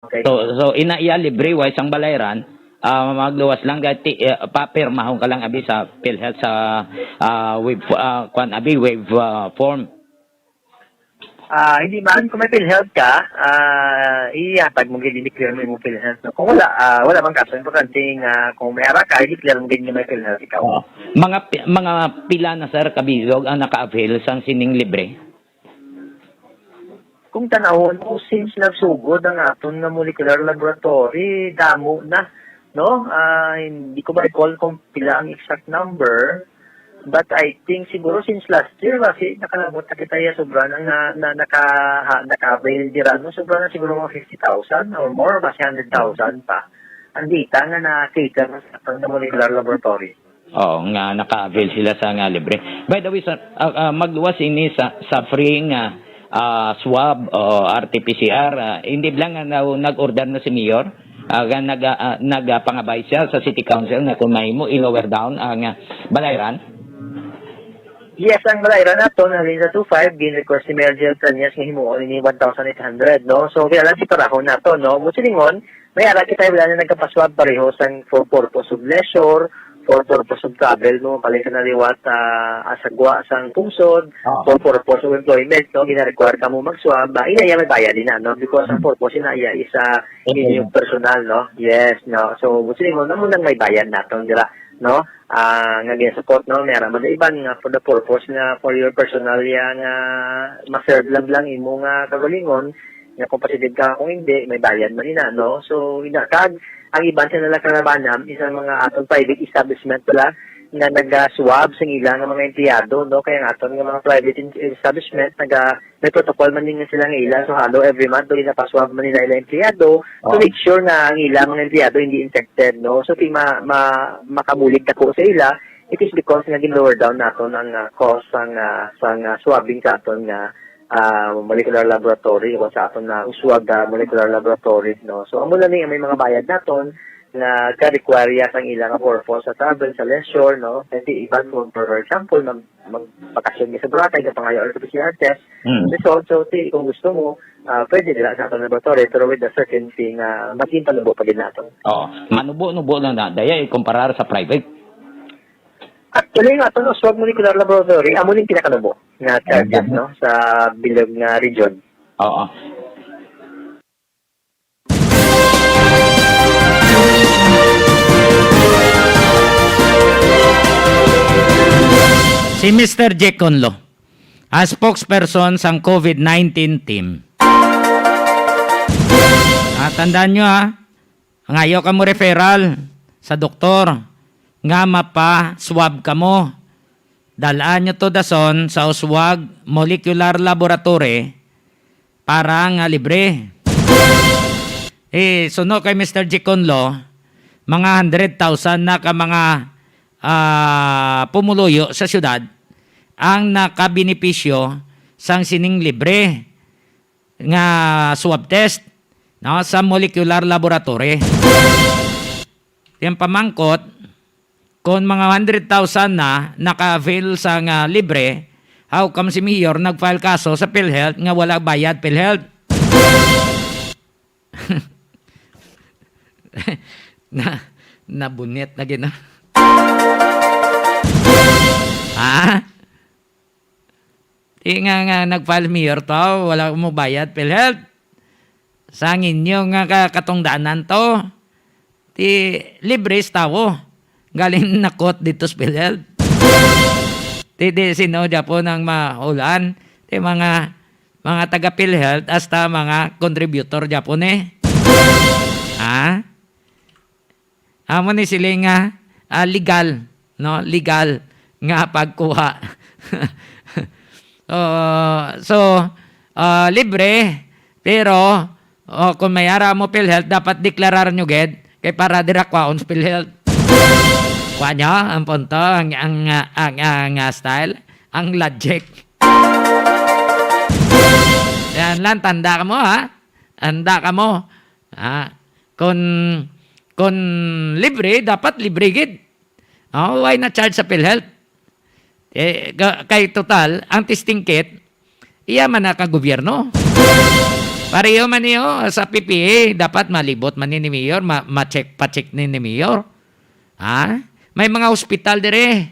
Okay. So inaiya libre wa isang balayran, magluwas lang gati papirmahon ka lang abi sa PhilHealth sa wave kwan abi wave form. Hindi man, kung may PhilHealth ka, iatag mo gini clear mo yung PhilHealth. No? Kung wala bang kaso, importante kung may ara ka, i-clear mo gini may PhilHealth ikaw. Mga pila na sir kabilog ang naka-avail sang sining libre. Kung tanawon mo, since nagsugod ang aton na molecular laboratory, damo na, no? Hindi ko ma-recall kung pila ang exact number, but I think siguro since last year, kasi nakalabot na kita ya, sobra na naka-avail dira, no? Sobra na siguro mga 50,000 or more, kasi 100,000 pa. Ang data nga na-cater sa aton na molecular laboratory. Oo, nga naka-avail sila sa nga libre. By the way, sir, magluwas ini sa free nga swab o RT-PCR, hindi lang nag-order na si Mayor, nagpangabay siya sa City Council na kung may mo i-lower down ang balayran. Yes, ang balayran na ito, na sa 2.5, gin-request si Mayor Jill Cañas ng himuon ni 1,800, no? So, kaya lang si Parahon na ito, no? Musilingon, may ara kita wala na nagkapaswab pareho for purpose of leisure, for purpose of travel, no? Palitan na liwat asagwa sang pungsod, for purpose of employment, no? Gina-require ka mo mag-swab, inaya may bayad din na, no? Because ang purpose inaya is yung personal, no? Yes, no? So, musilingon, naman nang may bayad na ito, dira, no? Nga ginasapot, no? May araman na iban nga for the purpose nga for your personal nga ma-serve lang imo nga kagalingon, nga kung positive ka kung hindi, may bayad man ina, no? So, inakag, ang iban sa nalang karabanam, isang mga atong private establishment pala na nag-swab sa ilang mga empleyado, no? Kaya nga atong mga private establishment, may protocol man din sila ng ilan, so halo every month, doon napaswab man nila ilang empleyado, to make sure na ang ilang mga empleyado hindi infected, no? So, makabulig na po sa ila, it is because nga gin-lower down naton ang cost sang swabbing sa aton nga molecular laboratory o sa aton na uswag molecular laboratory, no? So amo na ni may mga bayad naton na ka-require ang ilang purpose sa travel, sa leisure, no? Kasi iban mo, for example, magpakasyon sa Boracay ka pangayo or PCR test, result, so kung gusto mo, pwede nila sa aton laboratory, pero with a certain thing, maging panubo pa din natin. Manubo-nubo na daya ikumparar sa private. Actually, nga ito, swab molecular laboratory, amo yung pinakanubo nga charges, no? Sa bilog nga region. Oo. Si Mr. Jake Conlo, as spokesperson sa COVID-19 team. Tandaan nyo ngayon ka mo referral sa doktor, nga mapa-swab ka mo. Dalaan nyo to dason sa uswag molecular laboratory para nga libre. Suno kay Mr. Jiconlo, mga 100,000 na ka mga pumuluyo sa syudad ang nakabinipisyo sang sining libre nga swab test, no, sa molecular laboratory. Yung pamangkot, kung mga 100,000 na naka-avail sa nga libre, how come si Mayor nag-file kaso sa PhilHealth nga wala bayad PhilHealth? Nabunit na gina. Nga nag-file Mayor to, wala mo bayad PhilHealth. Sa inyo nga katungdanan to, libre tawo. Galing nakot dito sa PhilHealth. Sinodya po ng maulan. Mga taga PhilHealth hasta mga contributor dya po Amo ni sila nga legal. No? Legal nga pagkuha. Libre. Pero kung may ara mo PhilHealth, dapat deklarar nyo kay para dirakwaon sa PhilHealth. Nyo, ang punto, ang style, ang logic. Yan lang, tanda ka mo, Tanda ka mo. Kung libre, dapat libre gid. Why not charge sa PhilHealth? Kay total, ang testing kit, iya man na ka gobyerno. Pareho man niyo sa PPA, dapat malibot man ni Mayor, ma-check pa-check ni Mayor. Ha? May mga ospital dire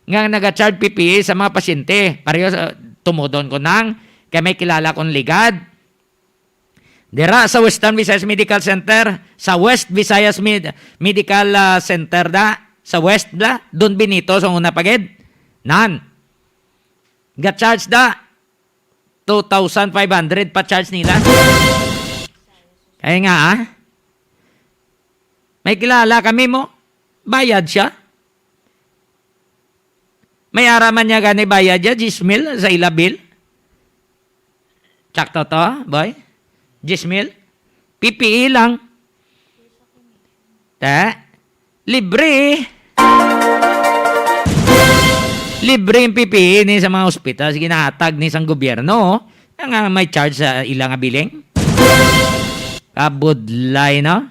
nga naga-charge PPA sa mga pasyente. Pareho tumudon ko nang kay may kilala kong ligad. Dira sa Western Visayas Medical Center, sa West Visayas Medical Center sa West doon Benito sa una pagid. Nan. Ga-charge 2,500 pa charge nila. Kaya nga may kilala kami mo. Bayad siya. May araman niya gani bayad niya, 10,000 sa ila bill. Sakto to, boy. 10,000. PPE lang. Libre. Libre yung PPE ni sa mga ospital. Ginahatag ni sa gobyerno. Nga may charge sa ilang biling. Kabudlay, no?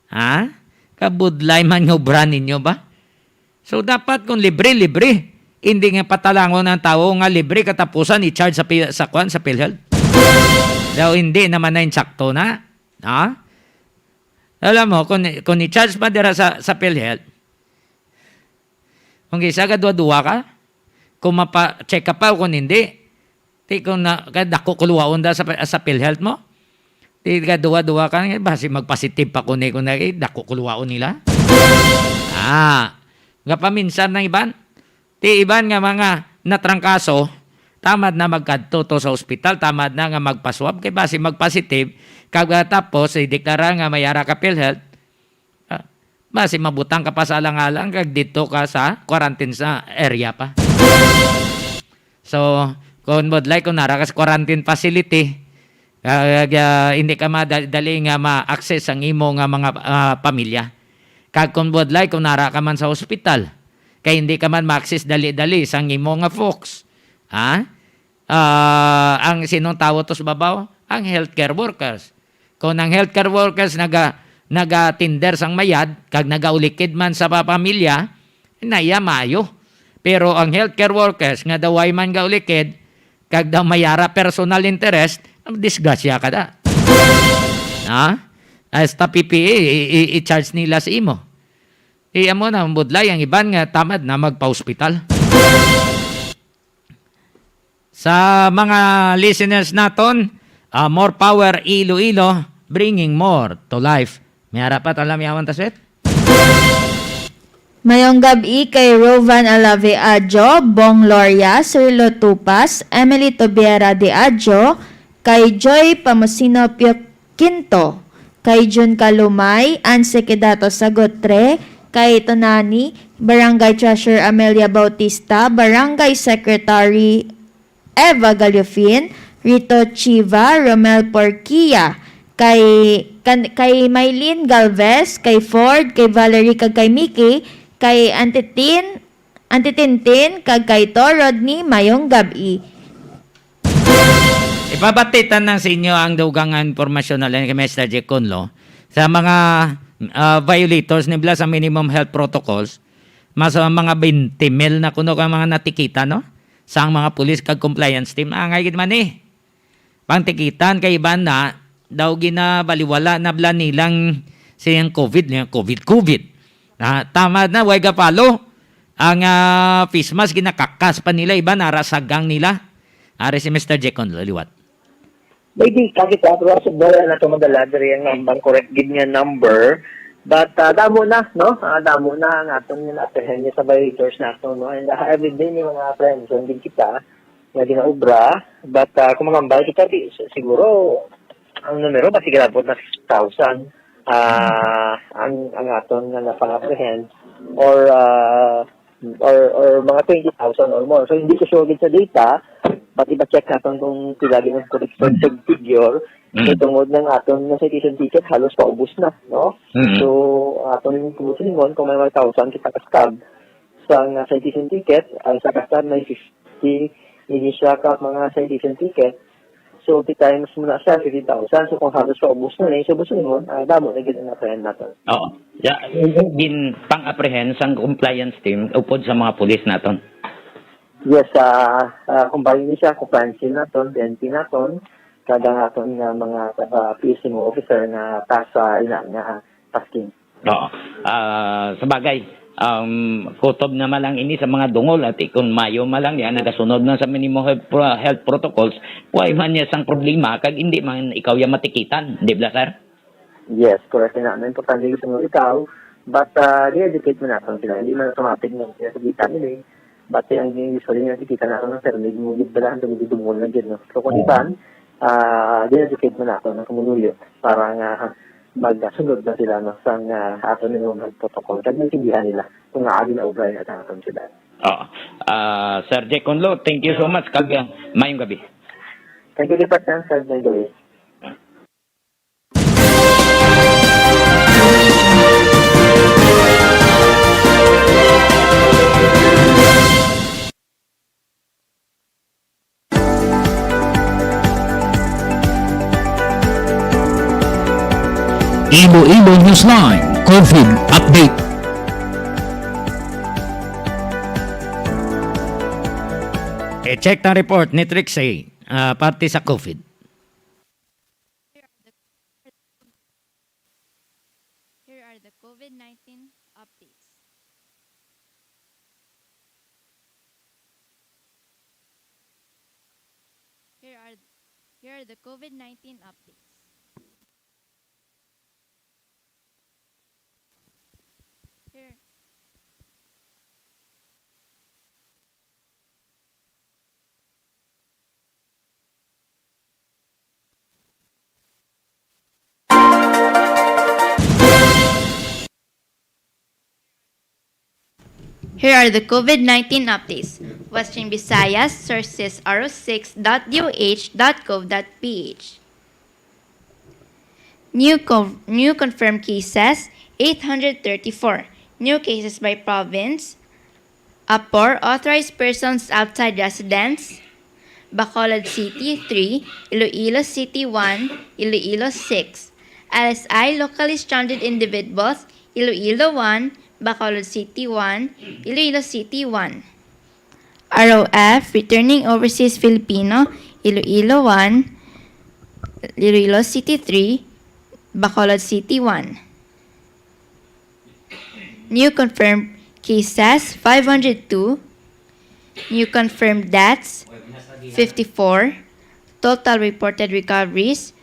Ha? Kabudlay man yung brand ninyo ba? So, dapat kung libre. Hindi nga patalangon ng tao nga libre katapusan i-charge sa PhilHealth. Daw hindi naman na insakto na. Ha? Alam mo, kung i-charge pa dira sa PhilHealth, kung isa ka duwa ka, kung mapa-check ka pa o kung hindi, kung dako kuluwaon da sa PhilHealth mo, ka duwa ka, basi magpositive pa kung dako kuluwaon nila. Nga paminsan ng iban, iban nga mga natrangkaso, tamad na magkadto to sa ospital, tamad na nga magpaswab, kay basi magpositive, tapos ideklara nga mayara ka PhilHealth, basi mabutang ka pa sa alang-alang, kag dito ka sa quarantine sa area pa. So, kung bodlay, kung nara ka sa quarantine facility, hindi ka madali nga ma-access ang imo nga mga pamilya. Kag kung bodlay, kung nara ka man sa ospital, kay hindi ka man ma-access dali-dali sa imo nga folks. Ang sinong tawo to sa babaw? Ang healthcare workers. Kung ang healthcare workers naga-tinder sang mayad, kag nagaulikid man sa pamilya, naya mayo. Pero ang healthcare workers nga daway man gaulikid, kag daw mayara personal interest, disgrasya ka da. Hasta PPE, i-charge nila sa imo. Mo na, budlay, ang iban nga tamad na magpa-hospital. Sa mga listeners naton, more power Iloilo, bringing more to life. May harapat alam yawan taswet? Mayong gabi kay Rovan Alave Adjo, Bong Loria, Cirlo Tupas, Emily Tobiera de Adjo, kay Joy Pamusino Quinto, kay Jun Kalumay, Anse Kedato Sagotre, kay Tonani, Barangay Treasurer Amelia Bautista, Barangay Secretary Eva Galiofin, Rito Chiva, Romel Porquia, kay Maylene Galvez, kay Ford, kay Valerie, kag kay Mickey, kay Antitintin, kag kay Rodney, mayong gabi. Ipabatitan na sa inyo ang dugang informasyon na kay Mr. J. Conlo sa mga violators nila sa minimum health protocols, mas mga 20,000 na kuno ka mga natikita, no? Sa mga pulis kag compliance team, angay gid man pangtikitan kay iban na daw ginabaliwala na bla nilang siyang COVID. Tamad na, way gapalo. Ang face mask, ginakakas pa nila, iba narasagang nila. Ari si Mr. Jekon, laliwat. Maybe, kakit pero sa bola na ito madala, dari ang correct gid nga number. But, damo na, no? Damo na ang atong yung apprehend niya sa violators na ito, no? And everyday ni mga friends, hindi kita, na ginaubra. But, kung magambay kita, siguro, ang numero, masigilabot na 6,000. Ang aton nga napang-apprehend or mga 20,000 or more. So, hindi ko sure sa data, but iba-check natin kung pilagi ng correct figure. So, tungod ng aton na citation ticket, halos paubos na, no? So, aton yung kumusin kung may 1,000 kita kastab sa citation ticket, ang sa kastab may 50 initial ka mga citation ticket. So, times mo na siya, 50,000. So, kung halos paubos na so busin mo, damo na gina-apprehend natin. Oo. Gin pang-apprehend sang compliance team upod sa mga pulis naton. Yes, combine niya siya, compliance team natin, PNP natin, kada nga ato nga mga PSMO officer nga tasa ina nga tasking. Oo. Sa bagay, kutob na malang ini sa mga dungol at kung mayo malang yan, nagasunod na sa minimum health protocols, huwag man niya sang problema, kag hindi man ikaw yung matikitan. Di ba, sir? Yes, correct na. Importante gusto mo ikaw, but di-educate mo natin sila. Hindi man automatic na sinasagitan nila eh. But ang usually nga nakikita natin ng sir, hindi mo gibalahan, dumidumol na dyan. No? So kung iban, di-educate mo natin ng kumunuyo para nga magsunod na sila no, sa ato nila mag-protocol. Kaya naintindihan nila kung nga na ubray at aton sila. Oo. Sir Jay Conlo, thank you so much. Kag mayong gabi. Thank you, Department. Sir, by the way. Iloilo Newsline COVID Update. I-check na report ni Trixie, parte sa COVID. Here are the COVID-19 updates. Here are the COVID-19 updates. Here. Here are the COVID-19 updates. Western Visayas sources ro6.doh.gov.ph. New confirmed cases 834. New cases by province. Apor, authorized persons outside residence. Bacolod City 3, Iloilo City 1, Iloilo 6. LSI, locally stranded individuals, Iloilo 1, Bacolod City 1, Iloilo City 1. ROF, returning overseas Filipino, Iloilo 1, Iloilo City 3, Bacolod City 1. New confirmed cases 502. New confirmed deaths 54. Total reported recoveries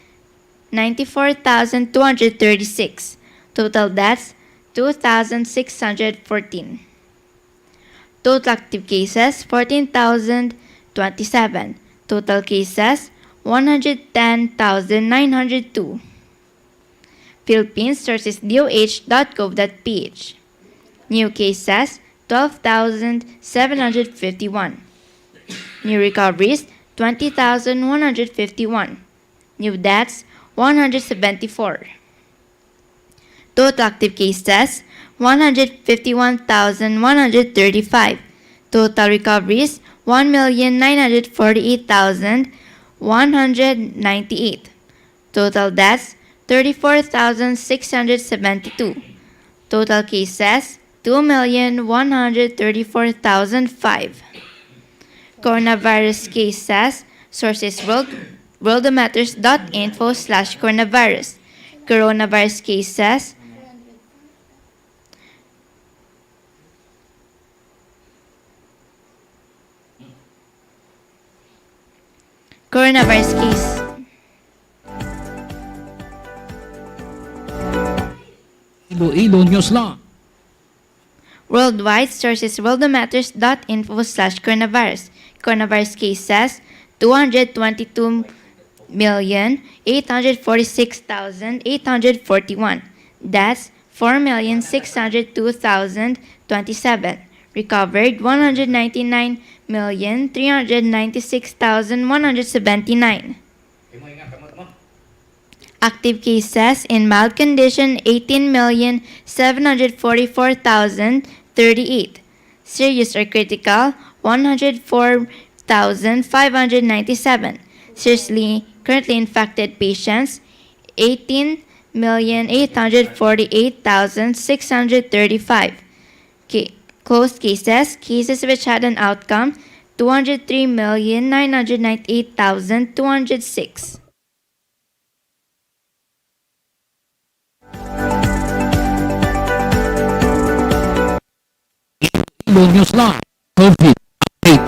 94,236. Total deaths 2,614. Total active cases 14,027. Total cases 110,902. Philippines sources doh.gov.ph. New cases 12,751. New recoveries 20,151. New deaths 174. Total active cases 151,135. Total recoveries 1,948,198. Total deaths 34,672. Total cases 2,134,005. Coronavirus cases sources worldometers.info/coronavirus. Coronavirus cases Coronavirus case. Iloilo Newsline. Worldwide sources worldometers.info/coronavirus. Coronavirus cases 222,846,841. Deaths 4,602,027. Recovered 199,396,179. Active cases in mild condition 18,744,038. Serious or critical 104,597. Seriously currently infected patients 18,848,635. Closed cases, cases which had an outcome 203,998,206. Iloilo Newsline COVID Update.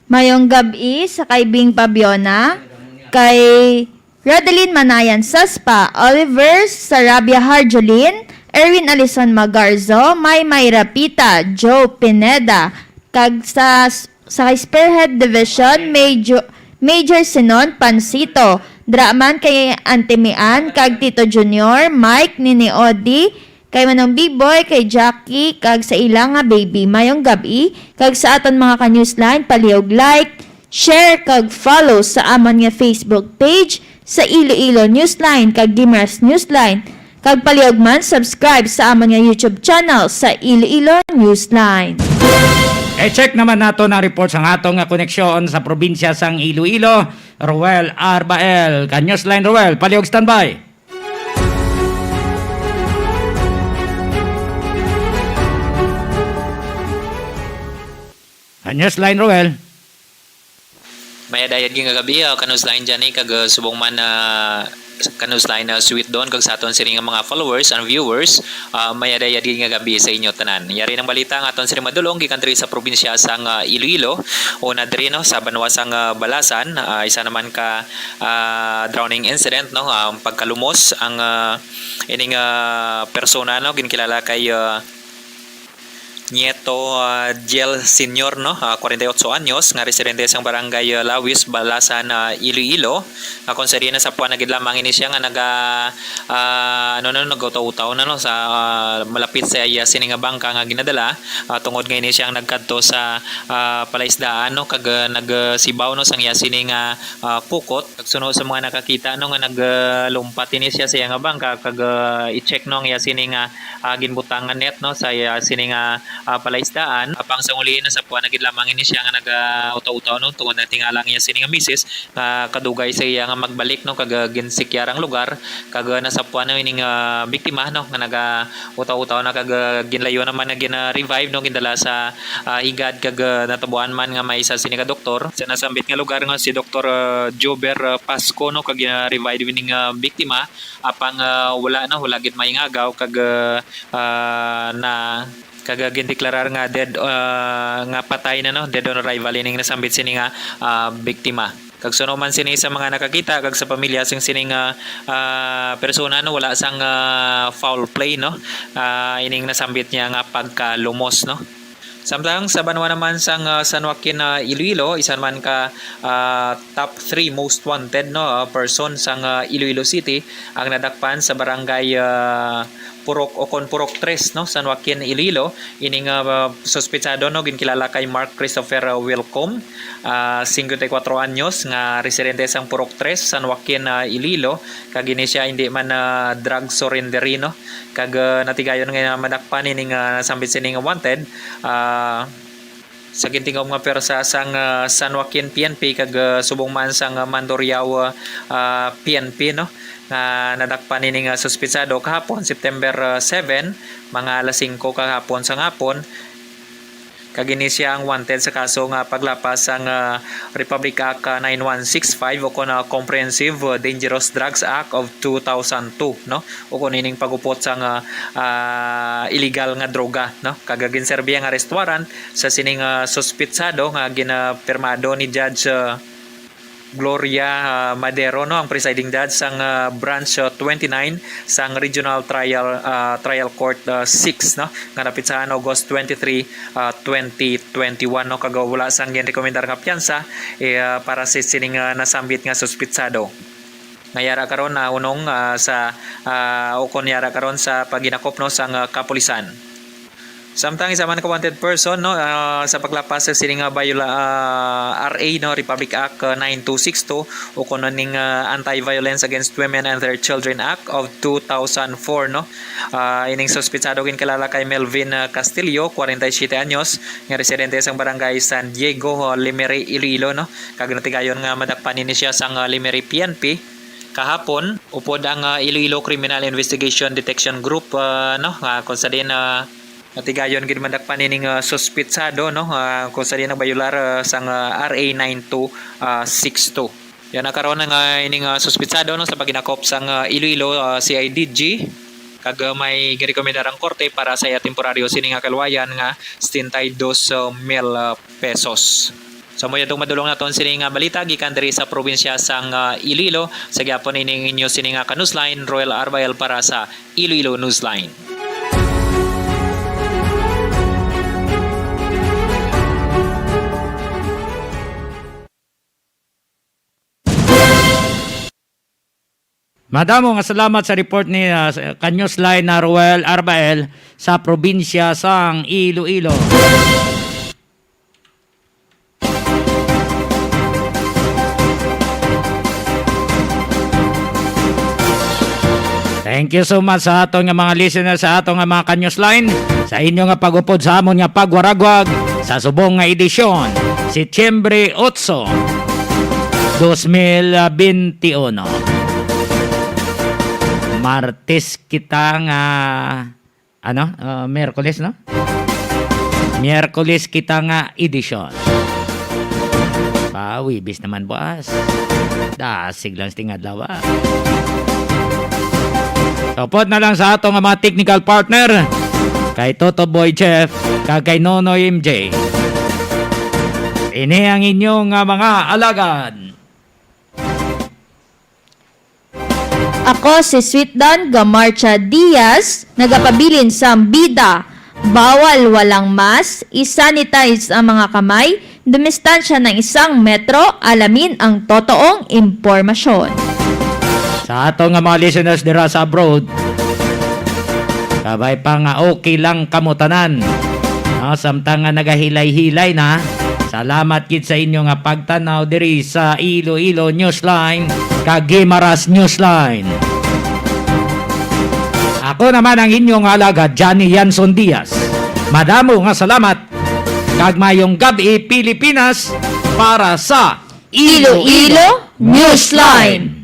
Mayong gabi sa kay Bing Pabiona, kay Rodeline Manayan Saspa, Oliver Sarabia Harjolin, Erwin Alison Magarzo, May Rapita, Joe Pineda, kag sa Spearhead Division, Major Sinon Pansito, Draman kay Antimian, kag Tito Junior, Mike, Nini Odi, kay Manong Big Boy, kay Jackie, kag sa ilang nga baby, mayong gabi, kag sa aton mga ka-newsline, palihog like, share, kag follow sa amon nga Facebook page, sa Iloilo Newsline, kag Gimeras Newsline, kag palihog man, subscribe sa amon nga YouTube channel, sa Iloilo Newsline. Check naman nato na report sa atong nga koneksyon sa probinsya sang Iloilo. Ruel Arbael, ka-newsline Ruel, palihog standby. Newsline Roel. May dayad ging kagabi kanusline dyan kag subong man kanusline sweet doon kag sa aton siring mga followers and viewers may dayad ging kagabi sa inyo tanan. Yari ng balita nga aton siring madulong gikan diri sa probinsya sang Iloilo una diri no sa banwa sang Balasan isa naman ka drowning incident no pagkalumos ang ining persona no ginkilala kay Nieto Jiel Senior no 48 anyos nga residente sang barangay Lawis Balasan Iloilo kung sa rin sa puwan nagid lamang ini siya nga nagutaw-utaw na no sa malapit sa iya sini nga bangka nga ginadala tungod nga ini siyang nagkadto sa palaisdaan no kag nagsibaw no sang iya sini nga pukot kag suno sa mga nakakita no nga naglumpat ini siya sa iya nga bangka kag i-check no nga iya sini nga ginbutangan net no sa iya sini nga palaisdaan apang sa uli na sa puwan nagid lamang ini siya nga nag-utaw-utaw no tungod na tingalang iya sini nga misis kadugay sa iya nga magbalik no kag ginsikyarang lugar kag nasa puwan no ining biktima no nga nag-utaw-utaw na kag ginlayo naman na gina-revive no gindala sa higad kag natabuan man nga may isa sini ka doktor sa nasambit nga lugar nga si Dr. Jober Pasco no kag gina-revive ining biktima apang wala gid maingagaw kag na kag gindeklarar nga dead nga patay na no dead on arrival ining nasambit sini nga biktima kag suno man sini sa mga nakakita kag sa pamilya sing sini nga persona no wala sang foul play no ining nasambit niya nga pagkalumos no. Samtang sa banwa naman sang San Joaquin Iloilo isa man ka top 3 most wanted no person sang Iloilo City ang nadakpan sa barangay Purok 3 no San Joaquin Iloilo ining suspetsado no ginkilala kay Mark Christopher Welcome 54 anyos nga residente sang Purok 3 San Joaquin Iloilo kag ini siya hindi man drug surrendery no kag natigayon nga madakpan ining sambit sining wanted sa gintingog nga persa sang San Joaquin PNP kag subong man sang Mandurriao PNP no nga nadakpan ining suspetsado kahapon September 7 mga alas 5 kahapon sa ngapon kag ini siya ang wanted sa kaso nga paglapas sang Republic Act 9165 o kon Comprehensive Dangerous Drugs Act of 2002 no o kon ining pagupot sang illegal nga droga no kag ginserbiya nga arrest warrant sa sining suspetsado nga ginapirmado ni Judge Gloria Madero no ang presiding judge sang branch 29 sang Regional Trial Court 6 no nga napitsahan August 23 2021 no kag wala sang ginrekomendar nga piyansa para sa sining nasambit nga suspetsado ngayara karon unong sa o kon yara karon sa paginakop no sang kapulisan. Samtang isa man ka wanted person no sa paglapas sa sining RA no Republic Act 9262 o kuno ning Anti-Violence Against Women and Their Children Act of 2004 no ining suspetsado ginkilala kay Melvin Castillo 47 anyos nga residente sang barangay San Diego, Limeri, Iloilo no kag natigayon nga madakpan ini siya sang Limeri PNP kahapon upod ang Iloilo Criminal Investigation Detection Group nga kung sa din natigayon gid man dakpan ining suspitsado kung sa din nagbayular sang RA 9262. Yan nakaroon nga ining suspitsado sa paginakop sang Iloilo CIDG kag may girekomendar ang korte para sa temporaryo sini nga kalwayan nga 72,000 pesos. So mo yadong madulong naton sini nga balita gikan diri sa probinsya sang Iloilo sa gyapon ining inyo sini nga kanusline Royal Arbael para sa Iloilo Newsline. Madamo nga salamat sa report ni Kanyosline na Roel Arbael sa probinsya sang Iloilo. Thank you so much sa atong nga mga listeners, sa atong nga mga Kanyosline, sa inyo nga pag-upod sa amon nga pagwaragwag sa subong nga edisyon, Setyembre 8, 2021. Martes kita nga Miyerkules, no? Miyerkules kita nga edisyon. Wibis naman buas. Dasig lang stingad lawa. Support na lang sa atong mga technical partner kay Toto Boy Chef kag kay Nonoy MJ. Ini ang inyong mga alagad. Ako si Sweet Don Gamarcha Diaz, nagapabilin sa bida. Bawal walang mask, isanitize ang mga kamay, dumistansya ng 1 metro, alamin ang totoong impormasyon. Sa ato nga mga listeners dira sa abroad, kabay pa nga okay lang kamutanan. Samtang nga nagahilay-hilay na, salamat gid sa inyo nga pagtanaw diri sa Iloilo Newsline kag Gimaras Newsline. Ako naman ang inyong alagad, Johnny Yanson Diaz. Madamo nga salamat kag mayong gabi Pilipinas para sa Iloilo Newsline.